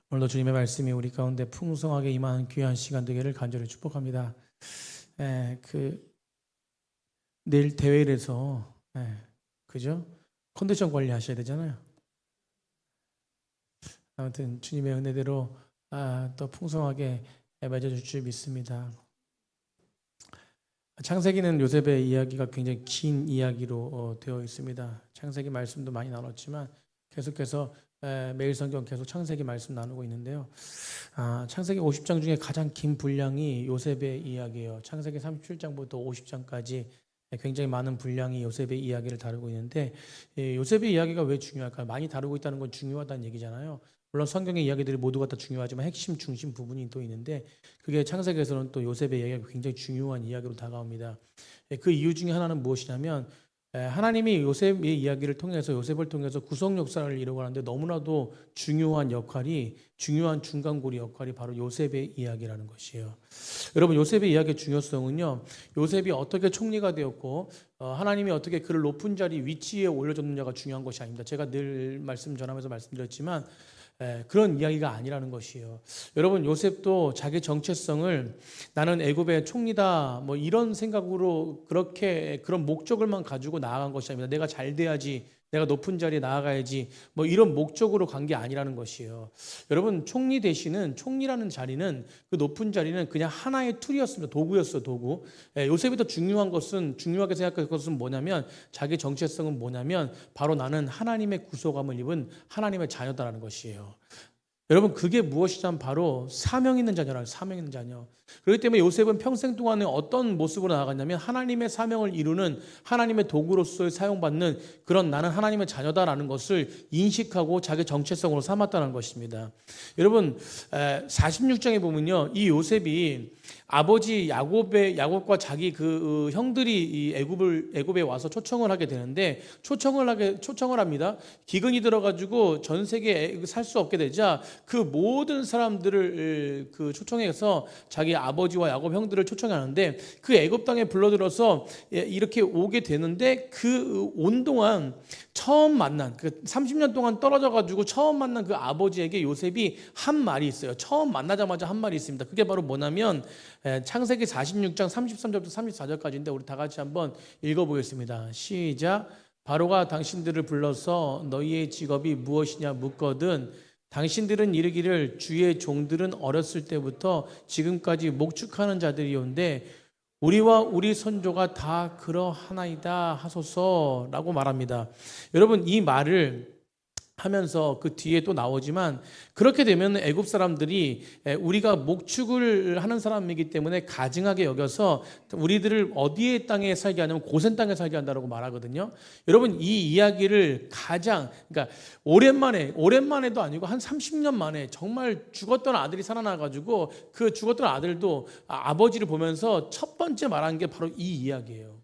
오늘도 주님의 말씀이 우리 가운데 풍성하게 임하는 귀한 시간 되기를 간절히 축복합니다. 내일 대회에서 그죠? 컨디션 관리하셔야 되잖아요. 아무튼 주님의 은혜대로 또 풍성하게 맺어줄 줄 믿습니다. 창세기는 요셉의 이야기가 굉장히 긴 이야기로 되어 있습니다. 창세기 말씀도 많이 나눴지만 계속해서 매일 성경 계속 창세기 말씀 나누고 있는데요. 창세기 50장 중에 가장 긴 분량이 요셉의 이야기예요. 창세기 37장부터 50장까지 굉장히 많은 분량이 요셉의 이야기를 다루고 있는데, 요셉의 이야기가 왜 중요할까요? 많이 다루고 있다는 건 중요하다는 얘기잖아요. 물론 성경의 이야기들이 모두가 다 중요하지만 핵심 중심 부분이 또 있는데, 그게 창세기에서는 또 요셉의 이야기가 굉장히 중요한 이야기로 다가옵니다. 그 이유 중에 하나는 무엇이냐면, 하나님이 요셉의 이야기를 통해서, 요셉을 통해서 구속 역사를 이루고 하는데 너무나도 중요한 역할이, 중요한 중간고리 역할이 바로 요셉의 이야기라는 것이에요. 여러분, 요셉의 이야기의 중요성은요, 요셉이 어떻게 총리가 되었고 하나님이 어떻게 그를 높은 자리 위치에 올려줬느냐가 중요한 것이 아닙니다. 제가 늘 말씀 전하면서 말씀드렸지만 그런 이야기가 아니라는 것이에요. 여러분, 요셉도 자기 정체성을 나는 애굽의 총리다 뭐 이런 생각으로 그런 목적을만 가지고 나아간 것이 아닙니다. 내가 잘 돼야지, 내가 높은 자리에 나아가야지 뭐 이런 목적으로 간 게 아니라는 것이에요. 여러분, 총리라는 자리는, 그 높은 자리는 그냥 하나의 툴이었습니다. 도구였어요, 도구. 요셉이 더 중요하게 생각할 것은 뭐냐면, 자기 정체성은 뭐냐면 바로 나는 하나님의 구속함을 입은 하나님의 자녀다라는 것이에요. 여러분, 그게 무엇이냐면 바로 사명 있는 자녀라는, 사명 있는 자녀. 그렇기 때문에 요셉은 평생 동안에 어떤 모습으로 나아갔냐면 하나님의 사명을 이루는, 하나님의 도구로서 사용받는 그런 나는 하나님의 자녀다라는 것을 인식하고 자기 정체성으로 삼았다는 것입니다. 여러분, 46장에 보면요, 이 요셉이 아버지 야곱과 자기 그 형들이 이 애굽에 와서 초청을 하게 되는데, 초청을 합니다. 기근이 들어가지고 전 세계에 살 수 없게 되자 그 모든 사람들을 그 초청해서 자기 아버지와 야곱 형들을 초청하는데, 그 애굽 땅에 불러들어서 이렇게 오게 되는데, 그 온 동안 처음 만난, 그 30년 동안 떨어져 가지고 처음 만난 그 아버지에게 요셉이 한 말이 있어요. 처음 만나자마자 한 말이 있습니다. 그게 바로 뭐냐면 창세기 46장 33절부터 34절까지인데 우리 다 같이 한번 읽어보겠습니다. 시작. 바로가 당신들을 불러서 너희의 직업이 무엇이냐 묻거든 당신들은 이르기를 주의 종들은 어렸을 때부터 지금까지 목축하는 자들이온데 우리와 우리 선조가 다 그러하나이다 하소서라고 말합니다. 여러분, 이 말을 하면서 그 뒤에 또 나오지만, 그렇게 되면 애굽 사람들이 우리가 목축을 하는 사람이기 때문에 가증하게 여겨서 우리들을 어디의 땅에 살게 하냐면 고센 땅에 살게 한다고 말하거든요. 여러분, 이 이야기를 그러니까 오랜만에도 아니고 한 30년 만에 정말 죽었던 아들이 살아나가지고 그 죽었던 아들도 아버지를 보면서 첫 번째 말한 게 바로 이 이야기예요.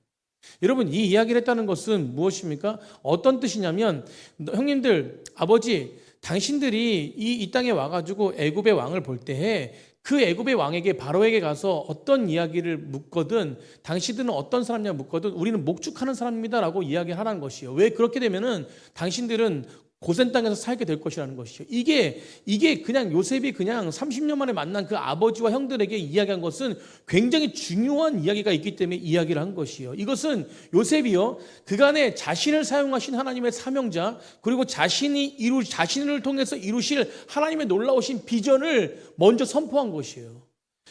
여러분, 이 이야기를 했다는 것은 무엇입니까? 어떤 뜻이냐면, 형님들, 아버지, 당신들이 이 땅에 와가지고 애굽의 왕을 볼 때에 그 애굽의 왕에게, 바로에게 가서 어떤 이야기를 묻거든, 당신들은 어떤 사람이냐 묻거든 우리는 목축하는 사람입니다라고 이야기를 하라는 것이에요. 왜? 그렇게 되면은 당신들은 고센 땅에서 살게 될 것이라는 것이죠. 이게 그냥 요셉이 그냥 30년 만에 만난 그 아버지와 형들에게 이야기한 것은 굉장히 중요한 이야기가 있기 때문에 이야기를 한 것이에요. 이것은 요셉이요, 그간에 자신을 사용하신 하나님의 사명자, 그리고 자신을 통해서 이루실 하나님의 놀라우신 비전을 먼저 선포한 것이에요.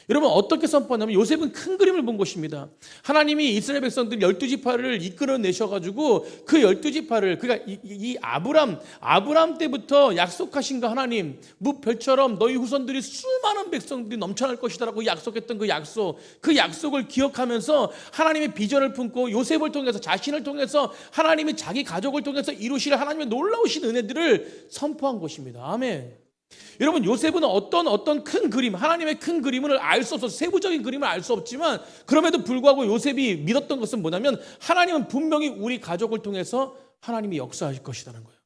여러분, 어떻게 선포하냐면 요셉은 큰 그림을 본 것입니다. 하나님이 이스라엘 백성들 12지파를 이끌어내셔가지고 그 12지파를, 그러니까 이 아브람 때부터 약속하신 그 하나님, 무별처럼 너희 후손들이 수많은 백성들이 넘쳐날 것이다라고 약속했던 그 약속을 기억하면서 하나님의 비전을 품고 요셉을 통해서, 자신을 통해서 하나님이 자기 가족을 통해서 이루실 하나님의 놀라우신 은혜들을 선포한 것입니다. 아멘. 여러분, 요셉은 어떤 큰 그림, 하나님의 큰 그림을 알 수 없어서, 세부적인 그림을 알 수 없지만, 그럼에도 불구하고 요셉이 믿었던 것은 뭐냐면, 하나님은 분명히 우리 가족을 통해서 하나님이 역사하실 것이라는 거예요.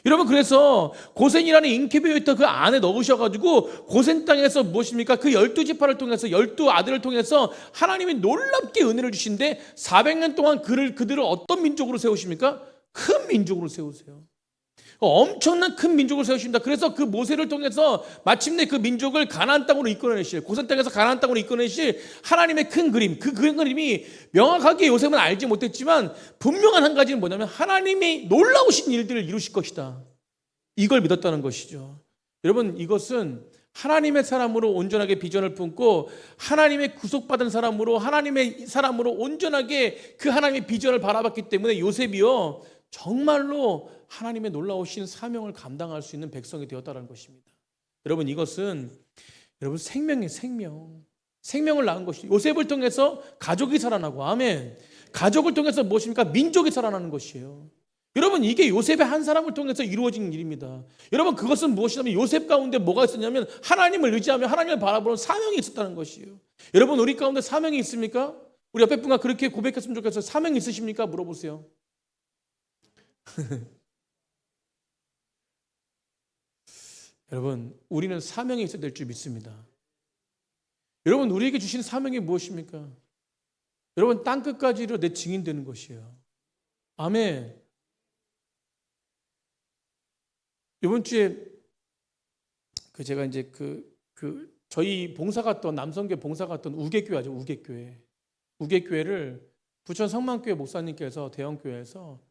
여러분, 그래서 고센이라는 인큐베이터 그 안에 넣으셔가지고 고센 땅에서 무엇입니까? 그 12지파를 통해서, 12아들을 통해서 하나님이 놀랍게 은혜를 주신데 400년 동안 그들을 어떤 민족으로 세우십니까? 큰 민족으로 세우세요. 엄청난 큰 민족을 세우십니다. 그래서 그 모세를 통해서 마침내 그 민족을 가나안 땅으로 이끌어내실, 고센 땅에서 가나안 땅으로 이끌어내실 하나님의 큰 그림, 그 그림이 명확하게 요셉은 알지 못했지만 분명한 한 가지는 뭐냐면 하나님이 놀라우신 일들을 이루실 것이다. 이걸 믿었다는 것이죠. 여러분, 이것은 하나님의 사람으로 온전하게 비전을 품고 하나님의 구속받은 사람으로, 하나님의 사람으로 온전하게 그 하나님의 비전을 바라봤기 때문에 요셉이요 정말로 하나님의 놀라우신 사명을 감당할 수 있는 백성이 되었다는 것입니다. 여러분, 이것은 여러분 생명의 생명을 낳은 것이 요셉을 통해서 가족이 살아나고, 아멘, 가족을 통해서 무엇입니까? 민족이 살아나는 것이에요. 여러분, 이게 요셉의 한 사람을 통해서 이루어진 일입니다. 여러분, 그것은 무엇이냐면 요셉 가운데 뭐가 있었냐면 하나님을 의지하며 하나님을 바라보는 사명이 있었다는 것이에요. 여러분, 우리 가운데 사명이 있습니까? 우리 옆에 분과 그렇게 고백했으면 좋겠어요. 사명이 있으십니까? 물어보세요. 여러분, 우리는 사명이 있어야 될 줄 믿습니다. 여러분, 우리에게 주신 사명이 무엇입니까? 여러분, 땅끝까지 이르러 내 증인 되는 것이에요. 아멘. 이번 주에 제가 이제 저희 봉사 갔던 남성교 봉사 갔던 우계교회죠. 우계교회를 부천 성만교회 목사님께서 대형교회에서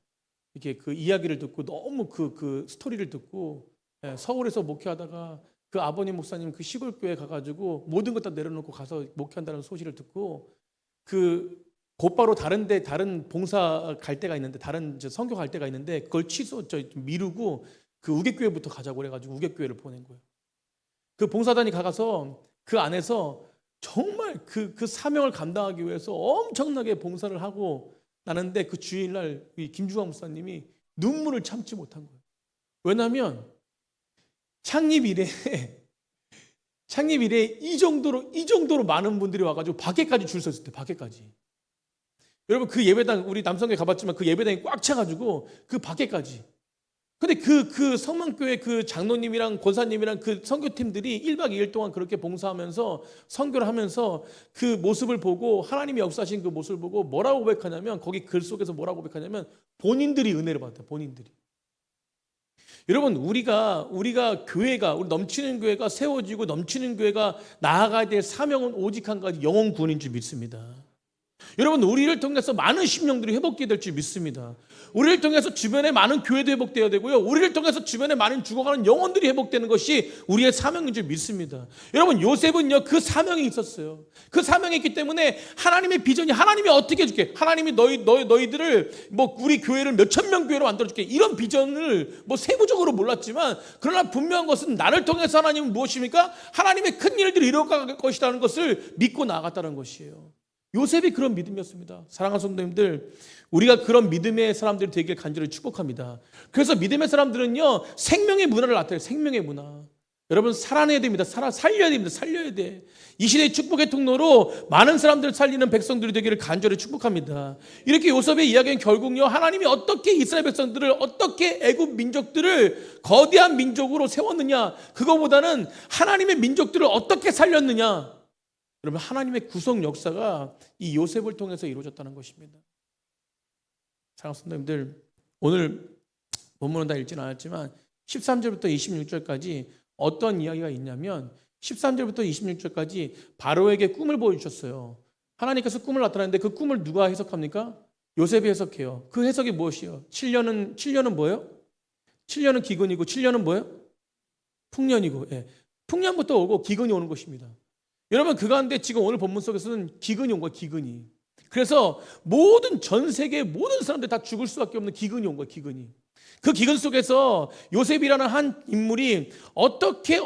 이렇게 그 이야기를 듣고 너무 그 스토리를 듣고, 서울에서 목회하다가 그 아버님 목사님 그 시골 교회 가가지고 모든 것 다 내려놓고 가서 목회한다는 소식을 듣고 곧바로 다른 봉사 갈 때가 있는데, 다른 선교 갈 때가 있는데 그걸 미루고 그 우계교회부터 가자고 그래가지고 우계교회를 보낸 거예요. 그 봉사단이 가서 그 안에서 정말 그 사명을 감당하기 위해서 엄청나게 봉사를 하고 나는데, 그 주일날 김주광 목사님이 눈물을 참지 못한 거예요. 왜냐하면 창립 이래 이 정도로 많은 분들이 와가지고 밖에까지 줄 섰을 때, 밖에까지. 여러분, 그 예배당, 우리 남성교회 가봤지만 그 예배당이 꽉 차가지고 그 밖에까지. 근데 그 성만교회 그 장로님이랑 권사님이랑 그 선교팀들이 1박 2일 동안 그렇게 봉사하면서 선교를 하면서 그 모습을 보고, 하나님이 역사하신 그 모습을 보고 뭐라고 고백하냐면, 거기 글 속에서 뭐라고 고백하냐면 본인들이 은혜를 받았대요. 본인들이. 여러분, 우리가 교회가, 우리 넘치는 교회가 세워지고 넘치는 교회가 나아가야 될 사명은 오직 한 가지, 영혼 구원인 줄 믿습니다. 여러분, 우리를 통해서 많은 심령들이 회복될 줄 믿습니다. 우리를 통해서 주변에 많은 교회도 회복되어야 되고요, 우리를 통해서 주변에 많은 죽어가는 영혼들이 회복되는 것이 우리의 사명인 줄 믿습니다. 여러분, 요셉은요 그 사명이 있었어요. 그 사명이 있기 때문에 하나님의 비전이, 하나님이 어떻게 해줄게, 하나님이 너희들을 우리 교회를 몇천 명 교회로 만들어줄게, 이런 비전을 세부적으로 몰랐지만, 그러나 분명한 것은 나를 통해서 하나님은 무엇입니까? 하나님의 큰 일들을 이뤄갈 것이라는 것을 믿고 나아갔다는 것이에요. 요셉이 그런 믿음이었습니다. 사랑하는 성도님들, 우리가 그런 믿음의 사람들이 되길 간절히 축복합니다. 그래서 믿음의 사람들은요 생명의 문화를 나타내요. 생명의 문화. 여러분, 살아내야 됩니다. 살려야 됩니다. 살려야 돼. 이 시대의 축복의 통로로 많은 사람들을 살리는 백성들이 되기를 간절히 축복합니다. 이렇게 요셉의 이야기는 결국요, 하나님이 어떻게 이스라엘 백성들을, 어떻게 애굽 민족들을 거대한 민족으로 세웠느냐, 그거보다는 하나님의 민족들을 어떻게 살렸느냐, 여러분, 하나님의 구속 역사가 이 요셉을 통해서 이루어졌다는 것입니다. 사랑하는 성도님들, 오늘 본문은 다 읽지는 않았지만 13절부터 26절까지 어떤 이야기가 있냐면, 13절부터 26절까지 바로에게 꿈을 보여주셨어요. 하나님께서 꿈을 나타냈는데 그 꿈을 누가 해석합니까? 요셉이 해석해요. 그 해석이 무엇이에요? 7년은 뭐예요? 7년은 기근이고 7년은 뭐예요? 풍년이고, 풍년부터 오고 기근이 오는 것입니다. 여러분, 그 가운데 지금 오늘 본문 속에서는 기근이 온 거예요. 기근이. 그래서 전 세계 모든 사람들이 다 죽을 수밖에 없는 기근이 온 거예요. 기근이. 그 기근 속에서 요셉이라는 한 인물이 어떻게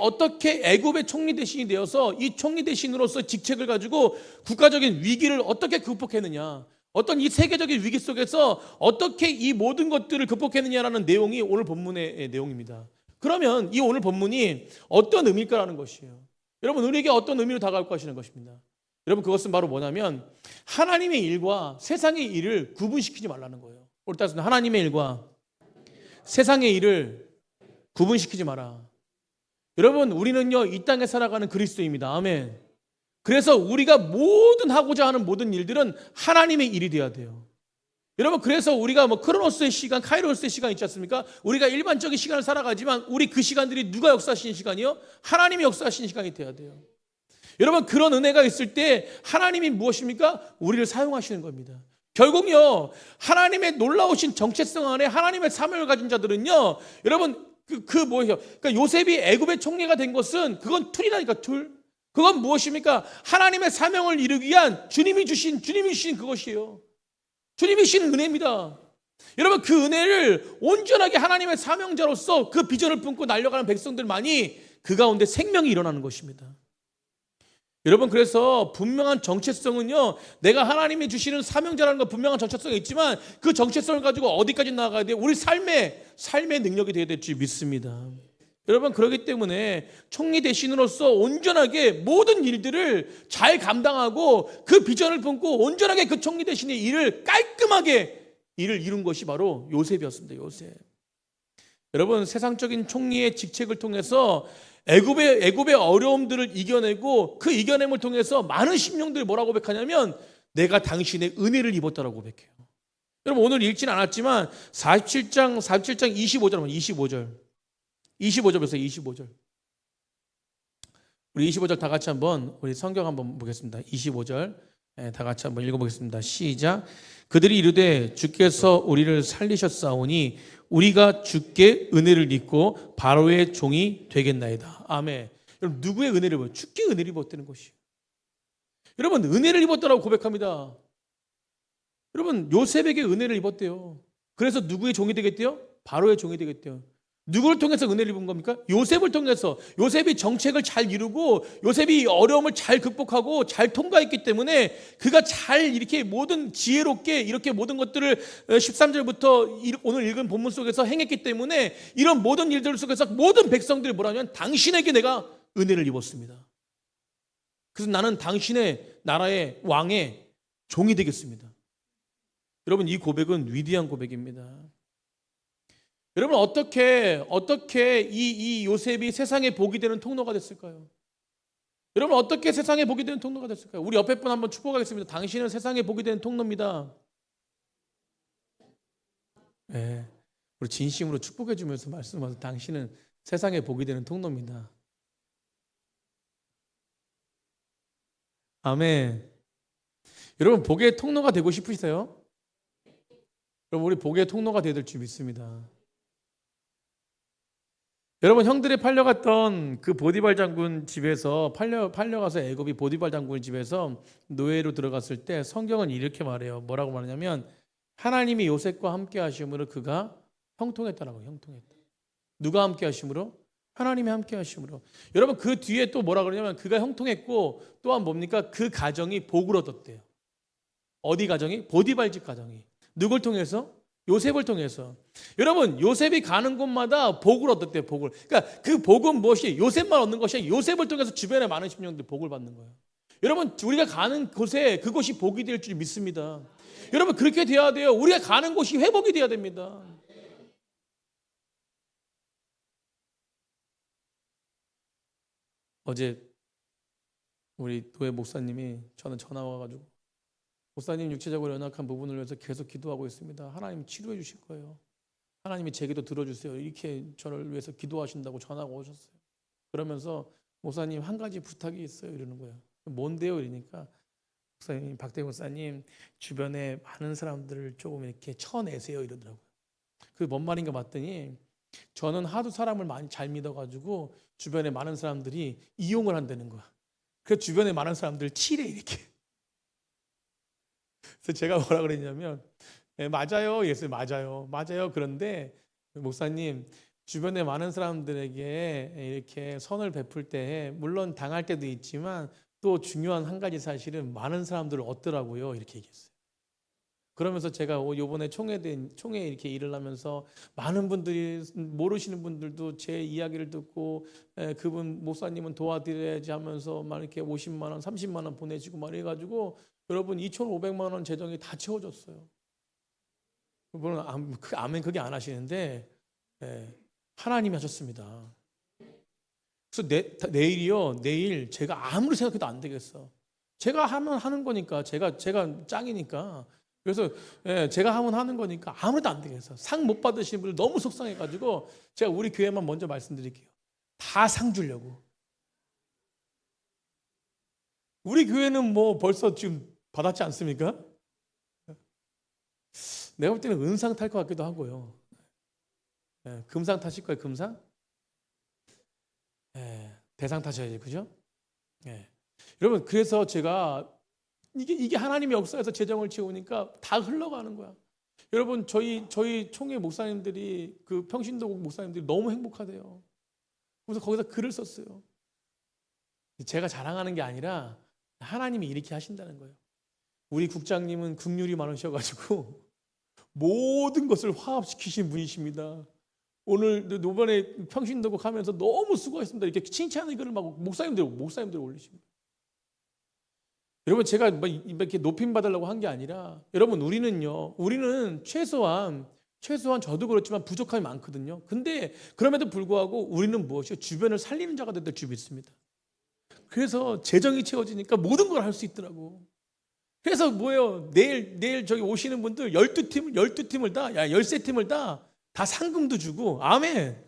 애굽의 총리 대신이 되어서 이 총리 대신으로서 직책을 가지고 국가적인 위기를 어떻게 극복했느냐, 어떤 이 세계적인 위기 속에서 어떻게 이 모든 것들을 극복했느냐라는 내용이 오늘 본문의 내용입니다. 그러면 이 오늘 본문이 어떤 의미일까라는 것이에요. 여러분, 우리에게 어떤 의미로 다가올 것이라는 것입니다. 여러분, 그것은 바로 뭐냐면 하나님의 일과 세상의 일을 구분시키지 말라는 거예요. 오늘 따라서 하나님의 일과 세상의 일을 구분시키지 마라. 여러분, 우리는요 이 땅에 살아가는 그리스도입니다. 아멘. 그래서 우리가 하고자 하는 모든 일들은 하나님의 일이 되어야 돼요. 여러분, 그래서 우리가 뭐 크로노스의 시간, 카이로스의 시간 있지 않습니까? 우리가 일반적인 시간을 살아가지만 우리 그 시간들이 누가 역사하시는 시간이요? 하나님이 역사하시는 시간이 돼야 돼요. 여러분, 그런 은혜가 있을 때 하나님이 무엇입니까? 우리를 사용하시는 겁니다. 결국요, 하나님의 놀라우신 정체성 안에 하나님의 사명을 가진 자들은요, 여러분, 뭐예요? 그러니까 요셉이 애굽의 총리가 된 것은 그건 툴이라니까, 툴. 그건 무엇입니까? 하나님의 사명을 이루기 위한 주님이 주신 그것이에요. 주님이 주신 은혜입니다. 여러분, 그 은혜를 온전하게 하나님의 사명자로서 그 비전을 품고 날려가는 백성들만이 그 가운데 생명이 일어나는 것입니다. 여러분, 그래서 분명한 정체성은요, 내가 하나님이 주시는 사명자라는 건 분명한 정체성이 있지만 그 정체성을 가지고 어디까지 나아가야 돼요? 우리 삶의 능력이 되어야 될 줄 믿습니다. 여러분, 그렇기 때문에 총리 대신으로서 온전하게 모든 일들을 잘 감당하고 그 비전을 품고 온전하게 그 총리 대신의 일을 깔끔하게 일을 이룬 것이 바로 요셉이었습니다. 요셉. 여러분, 세상적인 총리의 직책을 통해서 애굽의 어려움들을 이겨내고 그 이겨냄을 통해서 많은 심령들이 뭐라고 고백하냐면 내가 당신의 은혜를 입었다라고 고백해요. 여러분, 오늘 읽지는 않았지만 47장 25절 보세요. 25절. 우리 25절 다 같이 한번 우리 성경 한번 보겠습니다. 25절 다 같이 한번 읽어보겠습니다. 시작. 그들이 이르되 주께서 우리를 살리셨사오니 우리가 주께 은혜를 입고 바로의 종이 되겠나이다. 아멘. 여러분, 누구의 은혜를 입어요? 주께 은혜를 입었다는 것이에요. 여러분, 은혜를 입었다라고 고백합니다. 여러분, 요셉에게 은혜를 입었대요. 그래서 누구의 종이 되겠대요? 바로의 종이 되겠대요. 누구를 통해서 은혜를 입은 겁니까? 요셉을 통해서. 요셉이 정책을 잘 이루고 요셉이 어려움을 잘 극복하고 잘 통과했기 때문에 그가 잘 이렇게 모든 지혜롭게 이렇게 모든 것들을 13절부터 오늘 읽은 본문 속에서 행했기 때문에 이런 모든 일들 속에서 모든 백성들이 뭐라냐면 당신에게 내가 은혜를 입었습니다. 그래서 나는 당신의 나라의 왕의 종이 되겠습니다. 여러분, 이 고백은 위대한 고백입니다. 여러분, 어떻게 이 요셉이 세상에 복이 되는 통로가 됐을까요? 여러분, 어떻게 세상에 복이 되는 통로가 됐을까요? 우리 옆에 분 한번 축복하겠습니다. 당신은 세상에 복이 되는 통로입니다. 네, 우리 진심으로 축복해 주면서 말씀하세요. 당신은 세상에 복이 되는 통로입니다. 아멘. 여러분, 복의 통로가 되고 싶으세요? 여러분, 우리 복의 통로가 되어야 될 줄 믿습니다. 여러분, 형들이 팔려갔던 그 보디발 장군 집에서 팔려가서 애굽이 보디발 장군 집에서 노예로 들어갔을 때 성경은 이렇게 말해요. 뭐라고 말하냐면 하나님이 요셉과 함께 하심으로 그가 형통했다라고. 형통했다. 누가 함께 하심으로? 하나님이 함께 하심으로. 여러분, 그 뒤에 또 뭐라 그러냐면 그가 형통했고 또한 뭡니까? 그 가정이 복을 얻었대요. 어디 가정이? 보디발 집 가정이. 누굴 통해서? 요셉을 통해서. 여러분, 요셉이 가는 곳마다 복을 얻었대요. 복을. 그러니까 그 복은 무엇이? 요셉만 얻는 것이 아니라 요셉을 통해서 주변에 많은 심령들이 복을 받는 거예요. 여러분, 우리가 가는 곳에 그곳이 복이 될 줄 믿습니다. 여러분, 그렇게 돼야 돼요. 우리가 가는 곳이 회복이 돼야 됩니다. 어제 우리 교회 목사님이 저는 전화 와가지고 목사님, 육체적으로 연약한 부분을 위해서 계속 기도하고 있습니다. 하나님 치료해 주실 거예요. 하나님이 제 기도 들어주세요. 이렇게 저를 위해서 기도하신다고 전화가 오셨어요. 그러면서 목사님, 한 가지 부탁이 있어요. 이러는 거예요. 뭔데요? 이러니까 목사님, 박대 목사님, 주변에 많은 사람들을 조금 이렇게 쳐내세요. 이러더라고요. 그게 뭔 말인가 봤더니 저는 하도 사람을 많이 잘 믿어가지고 주변에 많은 사람들이 이용을 한다는 거야. 그래서 주변에 많은 사람들 치래 이렇게. 그래서 제가 뭐라 그랬냐면 맞아요. 예수 맞아요. 그런데 목사님, 주변에 많은 사람들에게 이렇게 선을 베풀 때 물론 당할 때도 있지만 또 중요한 한 가지 사실은 많은 사람들을 얻더라고요. 이렇게 얘기했어요. 그러면서 제가 이번에 총회 이렇게 일을 하면서 많은 분들이 모르시는 분들도 제 이야기를 듣고 그분 목사님은 도와드려야지 하면서 막 이렇게 50만 원, 30만 원 보내주고 막 해가지고 여러분 2,500만 원 재정이 다 채워졌어요. 그분은 아멘 그게 안 하시는데 하나님이 하셨습니다. 그래서 내일 제가 아무리 생각해도 안 되겠어. 제가 하는 거니까 제가 짱이니까 그래서 제가 하는 거니까 아무래도 안 되겠어. 상 못 받으신 분들 너무 속상해가지고 제가 우리 교회만 먼저 말씀드릴게요. 다 상 주려고. 우리 교회는 뭐 벌써 지금 받았지 않습니까? 내가 볼 때는 은상 탈 것 같기도 하고요. 금상 타실 거예요, 금상? 대상 타셔야지, 그죠? 여러분, 그래서 제가 이게 하나님의 역사에서 재정을 채우니까 다 흘러가는 거야. 여러분, 저희 총회 목사님들이, 그 평신도국 목사님들이 너무 행복하대요. 그래서 거기서 글을 썼어요. 제가 자랑하는 게 아니라 하나님이 이렇게 하신다는 거예요. 우리 국장님은 긍휼이 많으셔가지고 모든 것을 화합시키신 분이십니다. 오늘 이번에 평신도국 하면서 너무 수고했습니다. 이렇게 칭찬의 글을 막 목사님들 올리십니다. 여러분, 제가 이렇게 높임 받으려고 한 게 아니라, 여러분, 우리는 최소한 저도 그렇지만 부족함이 많거든요. 근데 그럼에도 불구하고 우리는 무엇이요? 주변을 살리는 자가 될 줄 믿습니다. 그래서 재정이 채워지니까 모든 걸 할 수 있더라고. 그래서 뭐예요? 내일 저기 오시는 분들 12팀을 다, 13팀을 다 상금도 주고, 아멘.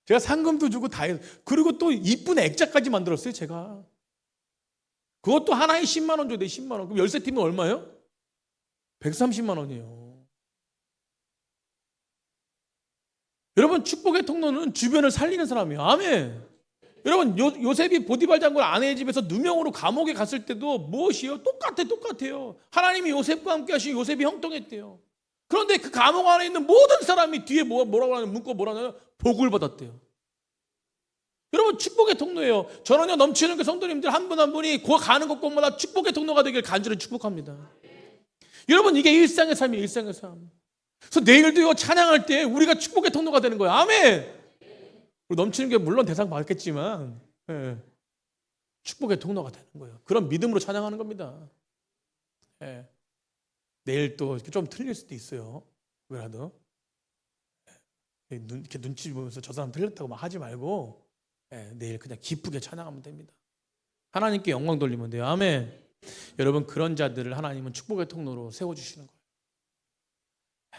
제가 상금도 주고 다 해요. 그리고 또 이쁜 액자까지 만들었어요, 제가. 그것도 하나에 10만 원 줘야 돼, 10만 원. 그럼 13팀은 얼마예요? 130만 원이에요. 여러분, 축복의 통로는 주변을 살리는 사람이에요. 아멘. 여러분, 요셉이 보디발 장군 아내의 집에서 누명으로 감옥에 갔을 때도 무엇이요? 똑같아요. 하나님이 요셉과 함께 하시고 요셉이 형통했대요. 그런데 그 감옥 안에 있는 모든 사람이 뒤에 뭐라고 하는 문구 뭐라나요? 복을 받았대요. 여러분, 축복의 통로예요. 저는요, 넘치는 그 성도님들 한 분 한 분이 가는 곳곳마다 축복의 통로가 되길 간절히 축복합니다. 여러분, 이게 일상의 삶이에요, 일상의 삶. 그래서 내일도요, 찬양할 때 우리가 축복의 통로가 되는 거예요. 아멘. 우리 넘치는 게 물론 대상 받겠지만 축복의 통로가 되는 거예요. 그런 믿음으로 찬양하는 겁니다. 내일 또 좀 틀릴 수도 있어요. 그래도 이렇게 눈치 보면서 저 사람 틀렸다고 막 하지 말고 내일 그냥 기쁘게 찬양하면 됩니다. 하나님께 영광 돌리면 돼요. 아멘. 여러분, 그런 자들을 하나님은 축복의 통로로 세워주시는 거예요.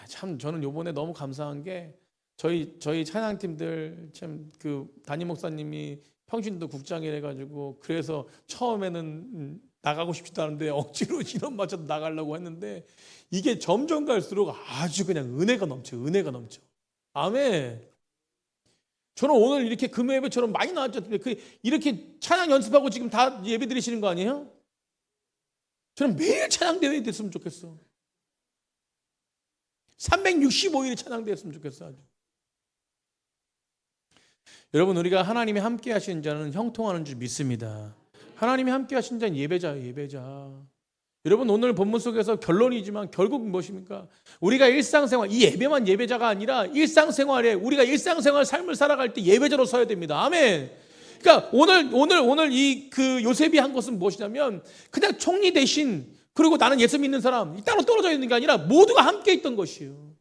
참 저는 이번에 너무 감사한 게 저희 찬양팀들 참 그 담임 목사님이 평신도 국장이래 가지고 그래서 처음에는 나가고 싶지도 않은데 억지로 인원 맞춰서 나가려고 했는데 이게 점점 갈수록 아주 그냥 은혜가 넘쳐. 아멘. 저는 오늘 이렇게 금요 예배처럼 많이 나왔죠. 이렇게 찬양 연습하고 지금 다 예배 드리시는 거 아니에요? 저는 매일 찬양대회 됐으면 좋겠어. 365일이 찬양대회였으면 좋겠어. 아주. 여러분, 우리가 하나님이 함께 하시는 자는 형통하는 줄 믿습니다. 하나님이 함께 하신 자는 예배자. 여러분, 오늘 본문 속에서 결론이지만 결국 무엇입니까? 우리가 일상생활, 이 예배만 예배자가 아니라 일상생활에 우리가 일상생활 삶을 살아갈 때 예배자로 서야 됩니다. 아멘. 그러니까 오늘 이 그 요셉이 한 것은 무엇이냐면 그냥 총리 대신, 그리고 나는 예수 믿는 사람 따로 떨어져 있는 게 아니라 모두가 함께 있던 것이에요.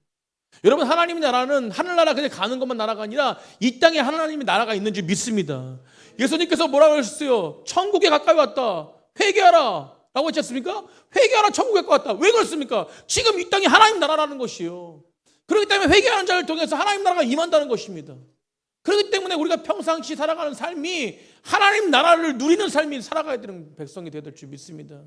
여러분, 하나님의 나라는 하늘나라 그냥 가는 것만 나라가 아니라 이 땅에 하나님의 나라가 있는 줄 믿습니다. 예수님께서 뭐라고 하셨어요? 천국에 가까이 왔다. 회개하라. 라고 했지 않습니까? 회개하라, 천국에 가까이 왔다. 왜 그렇습니까? 지금 이 땅이 하나님 나라라는 것이요. 그렇기 때문에 회개하는 자를 통해서 하나님 나라가 임한다는 것입니다. 그렇기 때문에 우리가 평상시 살아가는 삶이 하나님 나라를 누리는 삶이 살아가야 되는 백성이 되어야 될 줄 믿습니다.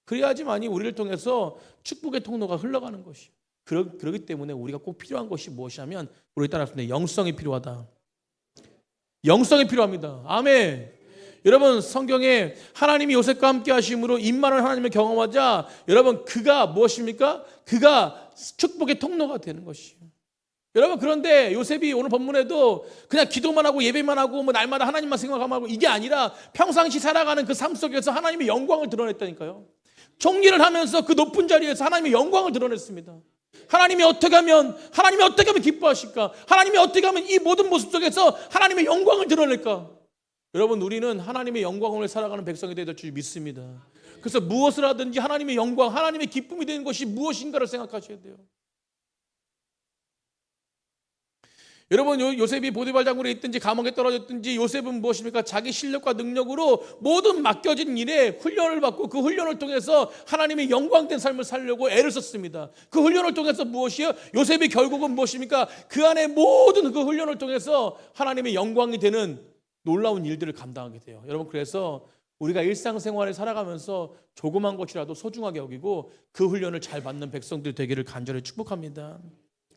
그래야지만이 우리를 통해서 축복의 통로가 흘러가는 것이요. 그렇기 때문에 우리가 꼭 필요한 것이 무엇이냐면 우리 따라서 영성이 필요하다. 영성이 필요합니다. 아멘. 여러분, 성경에 하나님이 요셉과 함께 하심으로 임마는 하나님을 경험하자, 여러분, 그가 무엇입니까? 그가 축복의 통로가 되는 것이에요. 여러분, 그런데 요셉이 오늘 본문에도 그냥 기도만 하고 예배만 하고 뭐 날마다 하나님만 생각하고 이게 아니라 평상시 살아가는 그 삶 속에서 하나님의 영광을 드러냈다니까요. 총리를 하면서 그 높은 자리에서 하나님의 영광을 드러냈습니다. 하나님이 어떻게 하면 기뻐하실까? 하나님이 어떻게 하면 이 모든 모습 속에서 하나님의 영광을 드러낼까? 여러분, 우리는 하나님의 영광을 살아가는 백성이 되어야 될 줄 믿습니다. 그래서 무엇을 하든지 하나님의 영광, 하나님의 기쁨이 되는 것이 무엇인가를 생각하셔야 돼요. 여러분, 요셉이 보디발 장군에 있든지 감옥에 떨어졌든지 요셉은 무엇입니까? 자기 실력과 능력으로 모든 맡겨진 일에 훈련을 받고 그 훈련을 통해서 하나님의 영광된 삶을 살려고 애를 썼습니다. 그 훈련을 통해서 무엇이요? 요셉이 결국은 무엇입니까? 그 안에 모든 그 훈련을 통해서 하나님의 영광이 되는 놀라운 일들을 감당하게 돼요. 여러분, 그래서 우리가 일상생활을 살아가면서 조그만 것이라도 소중하게 여기고 그 훈련을 잘 받는 백성들 되기를 간절히 축복합니다.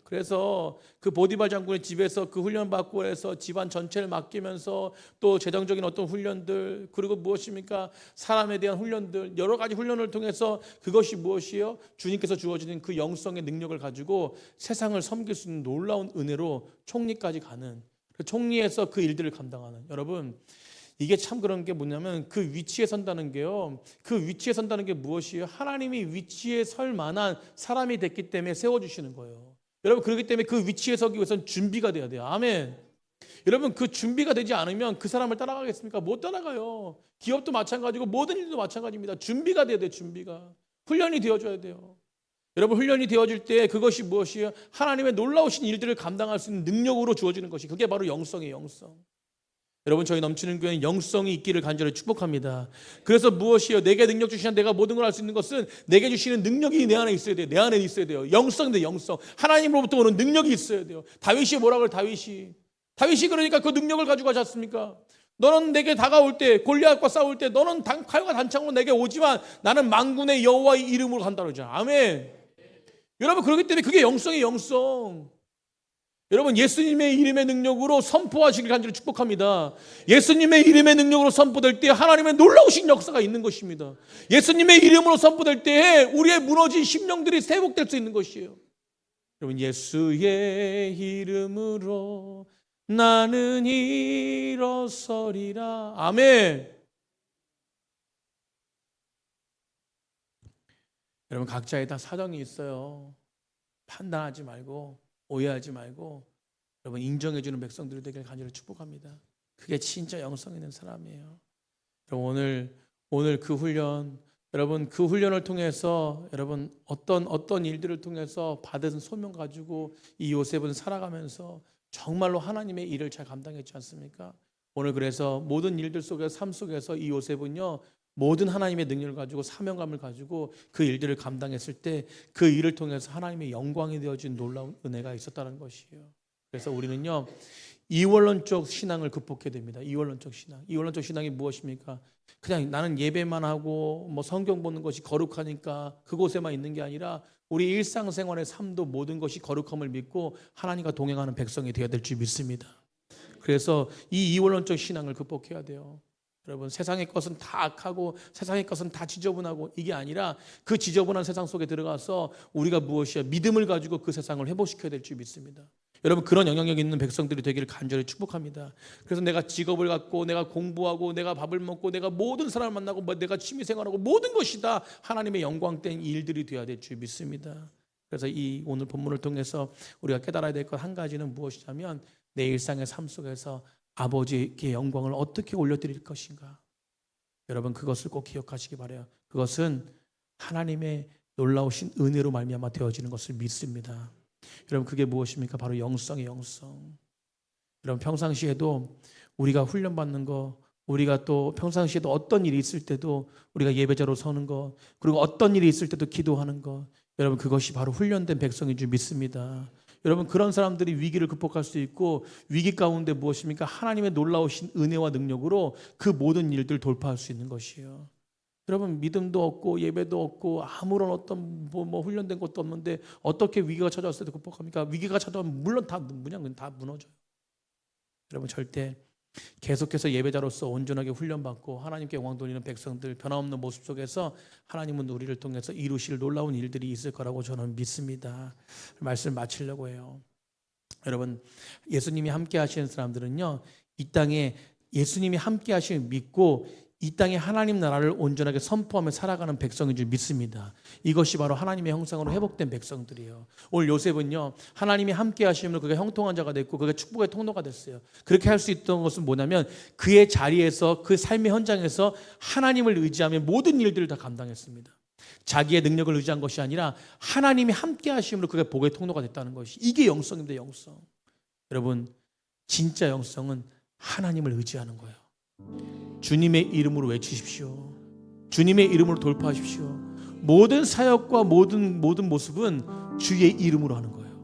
그래서 그 보디발 장군의 집에서 그 훈련 받고 해서 집안 전체를 맡기면서 또 재정적인 어떤 훈련들, 그리고 무엇입니까? 사람에 대한 훈련들, 여러 가지 훈련을 통해서 그것이 무엇이요? 주님께서 주어지는 그 영성의 능력을 가지고 세상을 섬길 수 있는 놀라운 은혜로 총리까지 가는, 총리에서 그 일들을 감당하는, 여러분, 이게 참 그런 게 뭐냐면 그 위치에 선다는 게요. 그 위치에 선다는 게 무엇이에요? 하나님이 위치에 설 만한 사람이 됐기 때문에 세워주시는 거예요. 여러분, 그렇기 때문에 그 위치에 서기 위해서는 준비가 돼야 돼요. 아멘. 여러분, 그 준비가 되지 않으면 그 사람을 따라가겠습니까? 못 따라가요. 기업도 마찬가지고 모든 일도 마찬가지입니다. 준비가 돼야 돼요. 준비가. 훈련이 되어줘야 돼요. 여러분, 훈련이 되어질 때 그것이 무엇이에요? 하나님의 놀라우신 일들을 감당할 수 있는 능력으로 주어지는 것이, 그게 바로 영성이에요. 영성. 여러분, 저희 넘치는 교회는 영성이 있기를 간절히 축복합니다. 그래서 무엇이요? 내게 능력 주시는, 내가 모든 걸 할 수 있는 것은 내게 주시는 능력이 내 안에 있어야 돼요. 내 안에 있어야 돼요. 영성인데, 영성. 하나님으로부터 오는 능력이 있어야 돼요. 다윗이 뭐라고 그래요? 다윗이 그러니까 그 능력을 가지고 하지 않습니까? 너는 내게 다가올 때, 골리앗과 싸울 때 너는 칼과 단창으로 내게 오지만 나는 만군의 여호와의 이름으로 간다고 그러잖아요. 아멘. 여러분, 그렇기 때문에 그게 영성이 영성. 여러분, 예수님의 이름의 능력으로 선포하시길 간절히 축복합니다. 예수님의 이름의 능력으로 선포될 때 하나님의 놀라우신 역사가 있는 것입니다. 예수님의 이름으로 선포될 때 우리의 무너진 심령들이 회복될 수 있는 것이에요. 여러분, 예수의 이름으로 나는 일어서리라. 아멘. 여러분, 각자의 다 사정이 있어요. 판단하지 말고, 오해하지 말고, 여러분, 인정해주는 백성들이 되길 간절히 축복합니다. 그게 진짜 영성 있는 사람이에요. 여러분, 오늘 그 훈련, 여러분, 그 훈련을 통해서 여러분 어떤 일들을 통해서 받은 소명 가지고 이 요셉은 살아가면서 정말로 하나님의 일을 잘 감당했지 않습니까? 오늘 그래서 모든 일들 속에서, 삶 속에서 이 요셉은요, 모든 하나님의 능력을 가지고 사명감을 가지고 그 일들을 감당했을 때 그 일을 통해서 하나님의 영광이 되어진 놀라운 은혜가 있었다는 것이에요. 그래서 우리는요, 이원론적 신앙을 극복해야 됩니다. 이원론적 신앙. 이원론적 신앙이 무엇입니까? 그냥 나는 예배만 하고 뭐 성경 보는 것이 거룩하니까 그곳에만 있는 게 아니라 우리 일상생활의 삶도 모든 것이 거룩함을 믿고 하나님과 동행하는 백성이 되어야 될 줄 믿습니다. 그래서 이 이원론적 신앙을 극복해야 돼요. 여러분, 세상의 것은 다 악하고 세상의 것은 다 지저분하고, 이게 아니라 그 지저분한 세상 속에 들어가서 우리가 무엇이야? 믿음을 가지고 그 세상을 회복시켜야 될 줄 믿습니다. 여러분, 그런 영향력 있는 백성들이 되기를 간절히 축복합니다. 그래서 내가 직업을 갖고 내가 공부하고 내가 밥을 먹고 내가 모든 사람을 만나고 내가 취미생활하고 모든 것이 다 하나님의 영광된 일들이 되어야 될 줄 믿습니다. 그래서 이 오늘 본문을 통해서 우리가 깨달아야 될 것 한 가지는 무엇이냐면, 내 일상의 삶 속에서 아버지의 영광을 어떻게 올려드릴 것인가. 여러분, 그것을 꼭 기억하시기 바라요. 그것은 하나님의 놀라우신 은혜로 말미암아 되어지는 것을 믿습니다. 여러분, 그게 무엇입니까? 바로 영성의 영성. 여러분, 평상시에도 우리가 훈련받는 거, 우리가 또 평상시에도 어떤 일이 있을 때도 우리가 예배자로 서는 거, 그리고 어떤 일이 있을 때도 기도하는 거, 여러분, 그것이 바로 훈련된 백성인 줄 믿습니다. 여러분, 그런 사람들이 위기를 극복할 수 있고, 위기 가운데 무엇입니까? 하나님의 놀라우신 은혜와 능력으로 그 모든 일들을 돌파할 수 있는 것이에요. 여러분, 믿음도 없고 예배도 없고 아무런 어떤 뭐 훈련된 것도 없는데 어떻게 위기가 찾아왔을 때 극복합니까? 위기가 찾아오면 물론 다 무너져요. 여러분, 절대 계속해서 예배자로서 온전하게 훈련받고 하나님께 영광 돌리는 백성들, 변함없는 모습 속에서 하나님은 우리를 통해서 이루실 놀라운 일들이 있을 거라고 저는 믿습니다. 말씀을 마치려고 해요. 여러분, 예수님이 함께 하시는 사람들은요, 이 땅에 예수님이 함께 하심을 믿고 이 땅에 하나님 나라를 온전하게 선포하며 살아가는 백성인 줄 믿습니다. 이것이 바로 하나님의 형상으로 회복된 백성들이에요. 오늘 요셉은요, 하나님이 함께 하심으로 그가 형통한 자가 됐고 그가 축복의 통로가 됐어요. 그렇게 할 수 있던 것은 뭐냐면, 그의 자리에서, 그 삶의 현장에서 하나님을 의지하며 모든 일들을 다 감당했습니다. 자기의 능력을 의지한 것이 아니라 하나님이 함께 하심으로 그가 복의 통로가 됐다는 것이, 이게 영성입니다. 영성. 여러분, 진짜 영성은 하나님을 의지하는 거예요. 주님의 이름으로 외치십시오. 주님의 이름으로 돌파하십시오. 모든 사역과 모든 모습은 주의 이름으로 하는 거예요.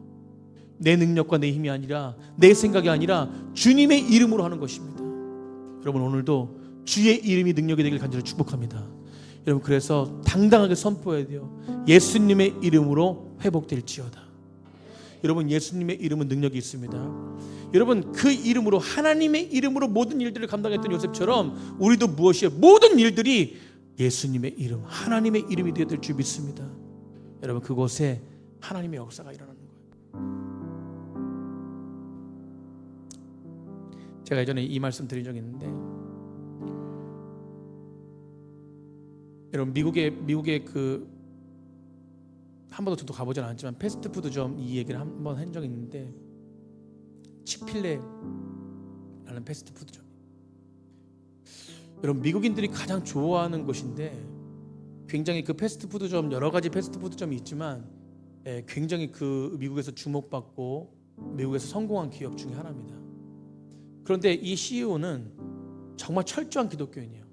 내 능력과 내 힘이 아니라, 내 생각이 아니라 주님의 이름으로 하는 것입니다. 여러분, 오늘도 주의 이름이 능력이 되길 간절히 축복합니다. 여러분, 그래서 당당하게 선포해야 돼요. 예수님의 이름으로 회복될지어다. 여러분, 예수님의 이름은 능력이 있습니다. 여러분, 그 이름으로, 하나님의 이름으로 모든 일들을 감당했던 요셉처럼 우리도 무엇이에요? 모든 일들이 예수님의 이름, 하나님의 이름이 되어야 될 줄 믿습니다. 여러분, 그곳에 하나님의 역사가 일어나는 거예요. 제가 예전에 이 말씀 드린 적이 있는데, 여러분, 미국의 그 한 번도 저도 가보진 않았지만 패스트푸드점 이 얘기를 한 번 한 적이 있는데, 치필레라는 패스트푸드점. 여러분, 미국인들이 가장 좋아하는 곳인데, 굉장히 그 패스트푸드점, 여러 가지 패스트푸드점이 있지만 굉장히 그 미국에서 주목받고 미국에서 성공한 기업 중에 하나입니다. 그런데 이 CEO는 정말 철저한 기독교인이에요.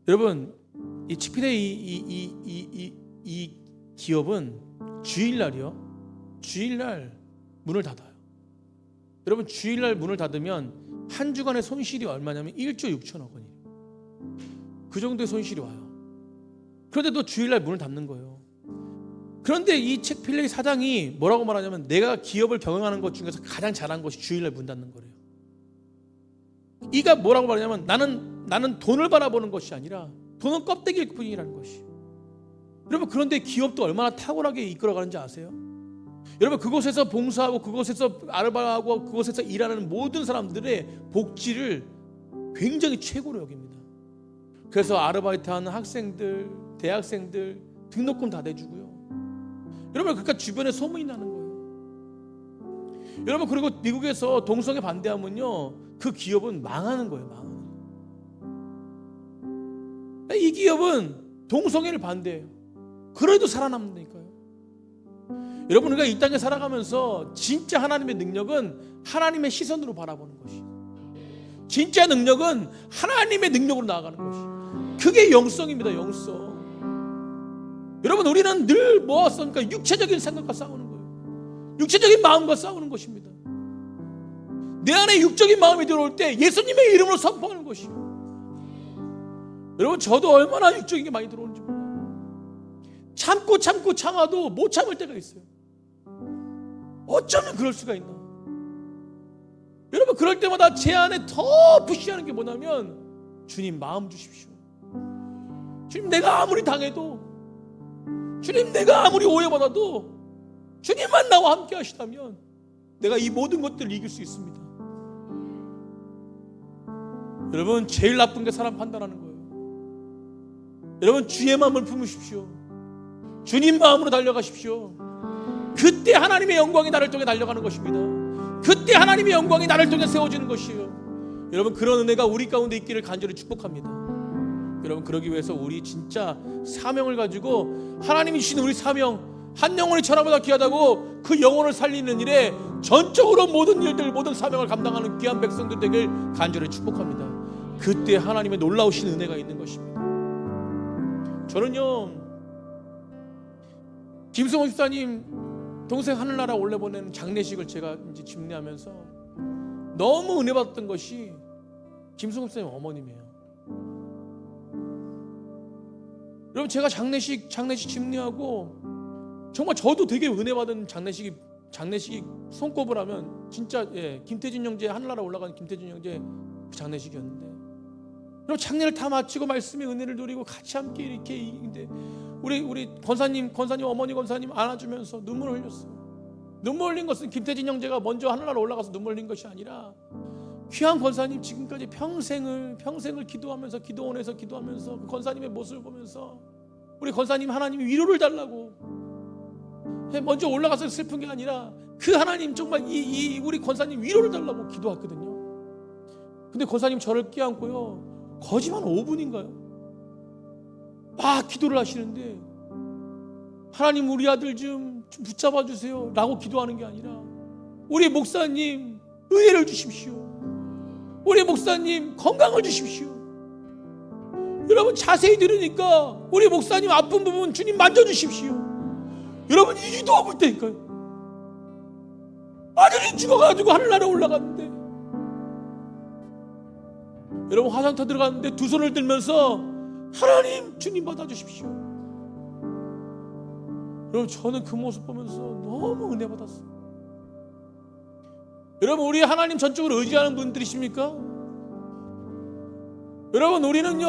여러분, 이 치필레 이 기업은 주일날 문을 닫아요. 여러분, 주일날 문을 닫으면 한 주간의 손실이 얼마냐면 1조 6천억 원이에요. 그 정도의 손실이 와요. 그런데도 주일날 문을 닫는 거예요. 그런데 이 치필레 사장이 뭐라고 말하냐면, 내가 기업을 경영하는 것 중에서 가장 잘한 것이 주일날 문 닫는 거래요. 이가 뭐라고 말하냐면, 나는 돈을 바라보는 것이 아니라 돈은 껍데기일 뿐이라는 것이. 여러분, 그런데 기업도 얼마나 탁월하게 이끌어가는지 아세요? 여러분, 그곳에서 봉사하고 그곳에서 아르바이트하고 그곳에서 일하는 모든 사람들의 복지를 굉장히 최고로 여깁니다. 그래서 아르바이트하는 학생들, 대학생들 등록금 다 내주고요. 여러분, 그러니까 주변에 소문이 나는 거예요. 여러분, 그리고 미국에서 동성애 반대하면요, 그 기업은 망하는 거예요. 망하는 거예요. 이 기업은 동성애를 반대해요. 그래도 살아남는다니까요. 여러분, 우리가 이 땅에 살아가면서 진짜 하나님의 능력은 하나님의 시선으로 바라보는 것이, 진짜 능력은 하나님의 능력으로 나아가는 것이, 그게 영성입니다. 영성. 여러분, 우리는 늘 뭐가 싸우니까 육체적인 생각과 싸우는 거예요. 육체적인 마음과 싸우는 것입니다. 내 안에 육적인 마음이 들어올 때 예수님의 이름으로 선포하는 것이에요. 여러분, 저도 얼마나 육적인 게 많이 들어오는지 몰라요. 참고 참아도 못 참을 때가 있어요. 어쩌면 그럴 수가 있나? 여러분, 그럴 때마다 제 안에 더 푸시하는 게 뭐냐면, 주님 마음 주십시오. 주님, 내가 아무리 당해도, 주님, 내가 아무리 오해받아도 주님만 나와 함께 하시다면 내가 이 모든 것들을 이길 수 있습니다. 여러분, 제일 나쁜 게 사람 판단하는 거예요. 여러분, 주의 마음을 품으십시오. 주님 마음으로 달려가십시오. 그때 하나님의 영광이 나를 통해 달려가는 것입니다. 그때 하나님의 영광이 나를 통해 세워지는 것이에요. 여러분, 그런 은혜가 우리 가운데 있기를 간절히 축복합니다. 여러분, 그러기 위해서 우리 진짜 사명을 가지고, 하나님이 주신 우리 사명, 한 영혼이 천하보다 귀하다고 그 영혼을 살리는 일에 전적으로 모든 일들, 모든 사명을 감당하는 귀한 백성들 되길 간절히 축복합니다. 그때 하나님의 놀라우신 은혜가 있는 것입니다. 저는요, 김승호 집사님 동생 하늘나라 올려 보내는 장례식을 제가 이제 집례하면서 너무 은혜 받았던 것이 김승호 집사님 어머님이에요. 여러분, 제가 장례식 집례하고 정말 저도 되게 은혜 받은 장례식이 손꼽을 하면 진짜 김태진 형제, 하늘나라 올라간 김태진 형제 그 장례식이었는데, 여러분, 장례를 다 마치고 말씀의 은혜를 누리고 같이 함께 이렇게 있는데, 우리 권사님 어머니 권사님 안아주면서 눈물을 흘렸어요. 눈물 흘린 것은 김태진 형제가 먼저 하늘나라 올라가서 눈물 흘린 것이 아니라, 귀한 권사님 지금까지 평생을 기도하면서, 기도원에서 기도하면서 그 권사님의 모습을 보면서 우리 권사님 하나님이 위로를 달라고 먼저 올라가서 슬픈 게 아니라, 그 하나님 정말 이 우리 권사님 위로를 달라고 기도했거든요. 근데 권사님 저를 껴안고요, 거짓말 5분인가요? 막 기도를 하시는데, 하나님 우리 아들 좀 붙잡아 주세요 라고 기도하는 게 아니라, 우리 목사님 은혜를 주십시오. 우리 목사님 건강을 주십시오. 여러분 자세히 들으니까 우리 목사님 아픈 부분 주님 만져주십시오. 여러분 이도 아플 때니까요. 아들이 죽어가지고 하늘나라에 올라갔는데, 여러분 화상터 들어갔는데 두 손을 들면서 하나님 주님 받아주십시오. 여러분 저는 그 모습 보면서 너무 은혜 받았어요. 여러분 우리 하나님 전적으로 의지하는 분들이십니까? 여러분 우리는요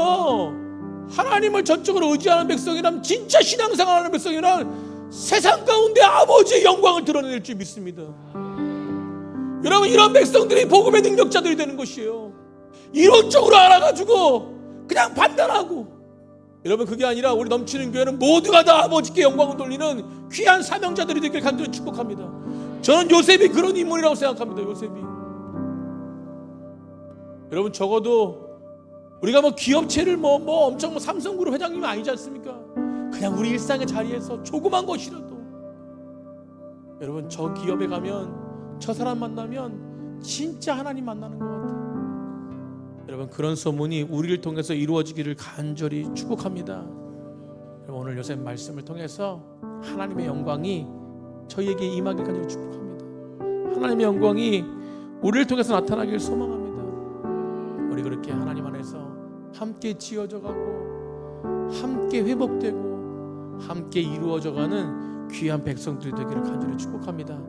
하나님을 전적으로 의지하는 백성이라면, 진짜 신앙생활하는 백성이라면 세상 가운데 아버지의 영광을 드러낼 줄 믿습니다. 여러분 이런 백성들이 복음의 능력자들이 되는 것이에요. 이론적으로 알아가지고 그냥 판단하고, 여러분 그게 아니라 우리 넘치는 교회는 모두가 다 아버지께 영광을 돌리는 귀한 사명자들이 되길 간절히 축복합니다. 저는 요셉이 그런 인물이라고 생각합니다. 요셉이. 여러분 적어도 우리가 뭐 기업체를 엄청 삼성그룹 회장님이 아니지 않습니까? 그냥 우리 일상의 자리에서 조그만 것이라도, 여러분 저 기업에 가면 저 사람 만나면 진짜 하나님 만나는 것 같아요. 여러분 그런 소문이 우리를 통해서 이루어지기를 간절히 축복합니다. 여러분 오늘 요셉 말씀을 통해서 하나님의 영광이 저희에게 임하길 간절히 축복합니다. 하나님의 영광이 우리를 통해서 나타나길 소망합니다. 우리 그렇게 하나님 안에서 함께 지어져 가고 함께 회복되고 함께 이루어져 가는 귀한 백성들이 되기를 간절히 축복합니다.